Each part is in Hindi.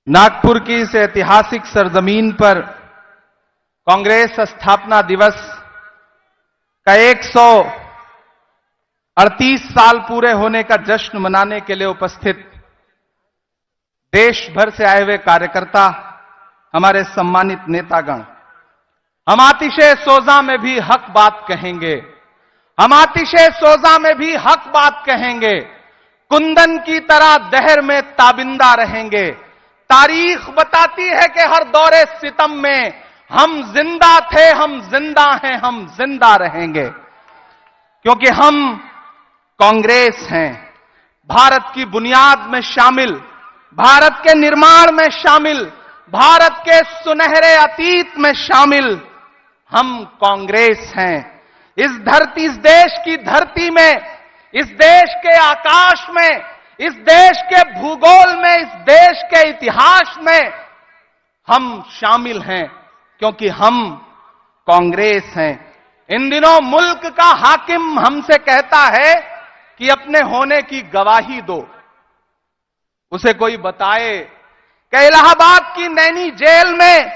नागपुर की इस ऐतिहासिक सरजमीन पर कांग्रेस स्थापना दिवस का 138 साल पूरे होने का जश्न मनाने के लिए उपस्थित देश भर से आए हुए कार्यकर्ता, हमारे सम्मानित नेतागण, हम आतिशे सोजा में भी हक बात कहेंगे, हम आतिशे सोजा में भी हक बात कहेंगे, कुंदन की तरह दहर में ताबिंदा रहेंगे। तारीख बताती है कि हर दौरे सितम में हम जिंदा थे, हम जिंदा हैं, हम जिंदा रहेंगे, क्योंकि हम कांग्रेस हैं। भारत की बुनियाद में शामिल, भारत के निर्माण में शामिल, भारत के सुनहरे अतीत में शामिल हम कांग्रेस हैं। इस देश की धरती में, इस देश के आकाश में, इस देश के भूगोल में, इस देश के इतिहास में हम शामिल हैं, क्योंकि हम कांग्रेस हैं। इन दिनों मुल्क का हाकिम हमसे कहता है कि अपने होने की गवाही दो। उसे कोई बताए कि इलाहाबाद की नैनी जेल में,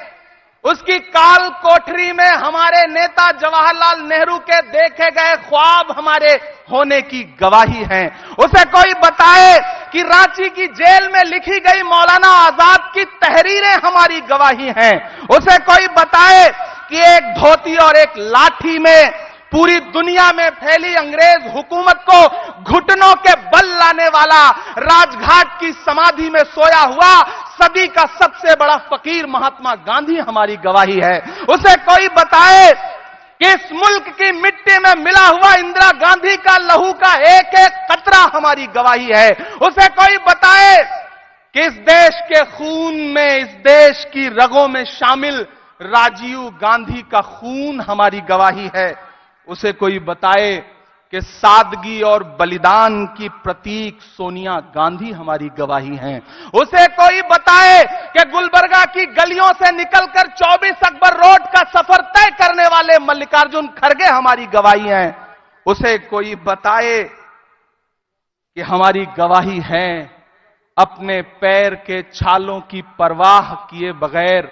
उसकी काल कोठरी में हमारे नेता जवाहरलाल नेहरू के देखे गए ख्वाब हमारे होने की गवाही हैं। उसे कोई बताए कि रांची की जेल में लिखी गई मौलाना आजाद की तहरीरें हमारी गवाही हैं। उसे कोई बताए कि एक धोती और एक लाठी में पूरी दुनिया में फैली अंग्रेज हुकूमत को घुटनों के बल लाने वाला, राजघाट की समाधि में सोया हुआ सदी का सबसे बड़ा फकीर महात्मा गांधी हमारी गवाही है। उसे कोई बताए कि इस मुल्क की मिट्टी में मिला हुआ इंदिरा गांधी का लहू का एक एक कतरा हमारी गवाही है। उसे कोई बताए कि इस देश के खून में, इस देश की रगों में शामिल राजीव गांधी का खून हमारी गवाही है। उसे कोई बताए कि सादगी और बलिदान की प्रतीक सोनिया गांधी हमारी गवाही हैं। उसे कोई बताए कि गुलबर्गा की गलियों से निकलकर 24 अकबर रोड का सफर तय करने वाले मल्लिकार्जुन खड़गे हमारी गवाही हैं। उसे कोई बताए कि हमारी गवाही है अपने पैर के छालों की परवाह किए बगैर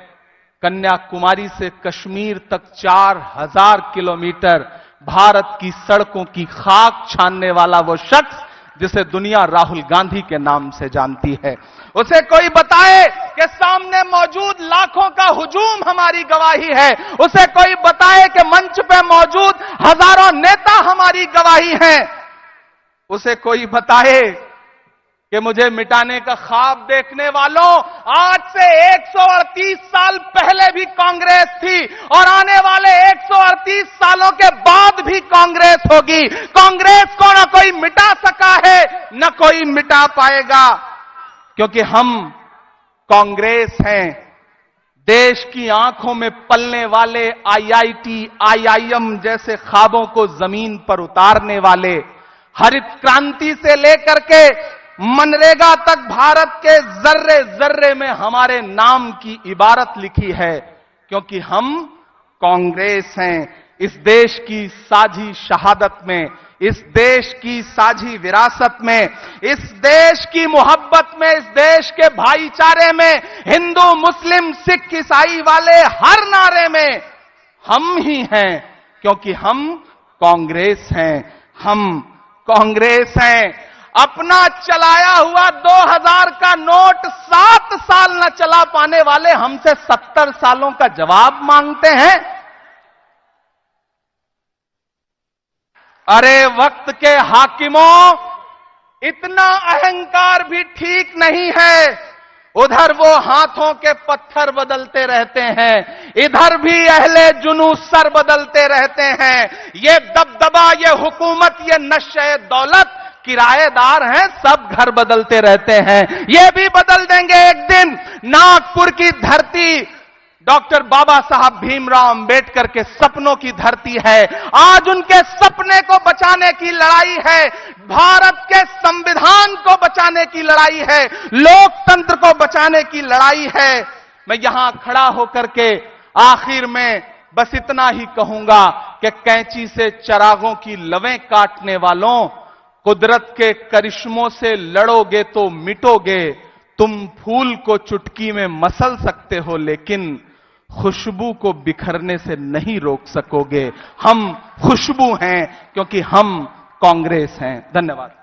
कन्याकुमारी से कश्मीर तक 4000 किलोमीटर भारत की सड़कों की खाक छानने वाला वो शख्स जिसे दुनिया राहुल गांधी के नाम से जानती है। उसे कोई बताए कि सामने मौजूद लाखों का हुजूम हमारी गवाही है। उसे कोई बताए कि मंच पे मौजूद हजारों नेता हमारी गवाही हैं। उसे कोई बताए कि मुझे मिटाने का ख्वाब देखने वालों, आज से 138 साल पहले भी कांग्रेस थी और आने वाले 138 सालों के बाद भी कांग्रेस होगी। कांग्रेस को न कोई मिटा सका है, न कोई मिटा पाएगा, क्योंकि हम कांग्रेस हैं। देश की आंखों में पलने वाले आईआईटी, आईआईएम जैसे ख्वाबों को जमीन पर उतारने वाले, हरित क्रांति से लेकर के मनरेगा तक भारत के जर्रे जर्रे में हमारे नाम की इबारत लिखी है, क्योंकि हम कांग्रेस हैं। इस देश की साझी शहादत में, इस देश की साझी विरासत में, इस देश की मोहब्बत में, इस देश के भाईचारे में, हिंदू मुस्लिम सिख ईसाई वाले हर नारे में हम ही हैं, क्योंकि हम कांग्रेस हैं। हम कांग्रेस हैं। अपना चलाया हुआ 2000 का नोट 7 साल न चला पाने वाले हमसे 70 सालों का जवाब मांगते हैं। अरे वक्त के हाकिमों, इतना अहंकार भी ठीक नहीं है। उधर वो हाथों के पत्थर बदलते रहते हैं, इधर भी अहले जुनू सर बदलते रहते हैं। ये दबदबा, ये हुकूमत, ये नशे दौलत किराएदार हैं, सब घर बदलते रहते हैं। ये भी बदल देंगे एक दिन। नागपुर की धरती डॉक्टर बाबा साहब भीमराव अंबेडकर के सपनों की धरती है। आज उनके सपने को बचाने की लड़ाई है, भारत के संविधान को बचाने की लड़ाई है, लोकतंत्र को बचाने की लड़ाई है। मैं यहां खड़ा होकर के आखिर में बस इतना ही कहूंगा कि कैंची से चरागों की लवें काटने वालों, कुदरत के करिश्मों से लड़ोगे तो मिटोगे, तुम फूल को चुटकी में मसल सकते हो, लेकिन खुशबू को बिखरने से नहीं रोक सकोगे। हम खुशबू हैं क्योंकि हम कांग्रेस हैं। धन्यवाद।